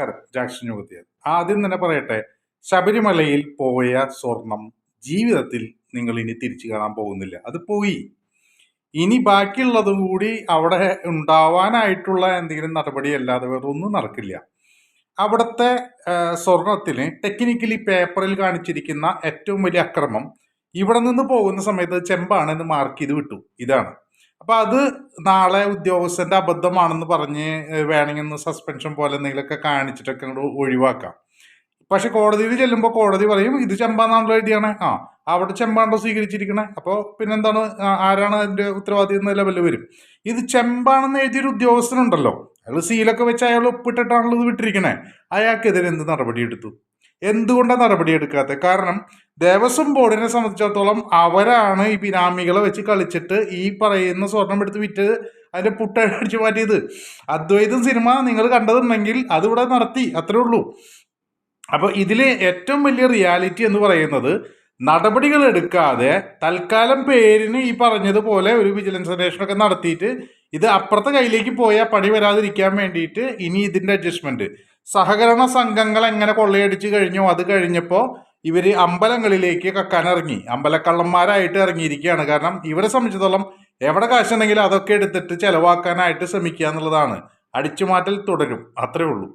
നമസ്കാരം. ജാക്സൺ യുവതിയാണ്. ആദ്യം തന്നെ പറയട്ടെ, ശബരിമലയിൽ പോയ സ്വർണം ജീവിതത്തിൽ നിങ്ങൾ ഇനി തിരിച്ചു കാണാൻ പോകുന്നില്ല. അത് പോയി. ഇനി ബാക്കിയുള്ളതും കൂടി അവിടെ ഉണ്ടാവാനായിട്ടുള്ള എന്തെങ്കിലും നടപടി അല്ലാതെ വേറെ ഒന്നും നടക്കില്ല. അവിടുത്തെ സ്വർണത്തിന് ടെക്നിക്കലി പേപ്പറിൽ കാണിച്ചിരിക്കുന്ന ഏറ്റവും വലിയ അക്രമം ഇവിടെ നിന്ന് പോകുന്ന സമയത്ത് ചെമ്പാണെന്ന് മാർക്ക് ചെയ്ത് വിട്ടു. ഇതാണ്. അപ്പൊ അത് നാളെ ഉദ്യോഗസ്ഥന്റെ അബദ്ധമാണെന്ന് പറഞ്ഞ് വേണമെങ്കിൽ ഒന്ന് സസ്പെൻഷൻ പോലെ എന്തെങ്കിലുമൊക്കെ കാണിച്ചിട്ടൊക്കെ അങ്ങോട്ട് ഒഴിവാക്കാം. പക്ഷെ കോടതിയിൽ ചെല്ലുമ്പോൾ കോടതി പറയും ഇത് ചെമ്പാന്നാണല്ലോ എഴുതിയാണ്. അവിടെ ചെമ്പാണല്ലോ സ്വീകരിച്ചിരിക്കണേ. അപ്പോൾ പിന്നെന്താണ്, ആരാണ് അതിന്റെ ഉത്തരവാദി എന്ന ലെവലിൽ വരും. ഇത് ചെമ്പാണെന്ന് എഴുതിയൊരു ഉദ്യോഗസ്ഥനുണ്ടല്ലോ, അയാൾ സീലൊക്കെ വെച്ച് അയാൾ ഒപ്പിട്ടിട്ടാണല്ലോ ഇത് വിട്ടിരിക്കണേ. അയാൾക്കെതിരെ എന്ത് നടപടി എടുത്തു? എന്തുകൊണ്ടാണ് നടപടി എടുക്കാത്തത്? കാരണം ദേവസ്വം ബോർഡിനെ സംബന്ധിച്ചിടത്തോളം അവരാണ് ഈ ബിനാമികളെ വെച്ച് കളിച്ചിട്ട് ഈ പറയുന്ന സ്വർണം എടുത്ത് വിറ്റ് അതിന്റെ പുട്ടടിച്ചു മാറ്റിയത്. അദ്വൈതം സിനിമ നിങ്ങൾ കണ്ടതുണ്ടെങ്കിൽ അതിവിടെ നടത്തി, അത്രേ ഉള്ളൂ. അപ്പൊ ഇതിലെ ഏറ്റവും വലിയ റിയാലിറ്റി എന്ന് പറയുന്നത്, നടപടികൾ എടുക്കാതെ തൽക്കാലം പേരിന് ഈ പറഞ്ഞതുപോലെ ഒരു വിജിലൻസ് അന്വേഷണമൊക്കെ നടത്തിയിട്ട് ഇത് അപ്പുറത്തെ കയ്യിലേക്ക് പോയാൽ പണി വരാതിരിക്കാൻ വേണ്ടിയിട്ട് ഇനി ഇതിന്റെ അഡ്ജസ്റ്റ്മെന്റ്. സഹകരണ സംഘങ്ങൾ എങ്ങനെ കൊള്ളയടിച്ച് കഴിഞ്ഞോ അത് കഴിഞ്ഞപ്പോൾ ഇവര് അമ്പലങ്ങളിലേക്ക് കക്കാനിറങ്ങി, അമ്പലക്കള്ളന്മാരായിട്ട് ഇറങ്ങിയിരിക്കുകയാണ്. കാരണം ഇവരെ സംബന്ധിച്ചിടത്തോളം എവിടെ കാശുണ്ടെങ്കിലും അതൊക്കെ എടുത്തിട്ട് ചെലവാക്കാനായിട്ട് ശ്രമിക്കുക എന്നുള്ളതാണ്. അടിച്ചുമാറ്റൽ തുടരും, അത്രേ ഉള്ളൂ.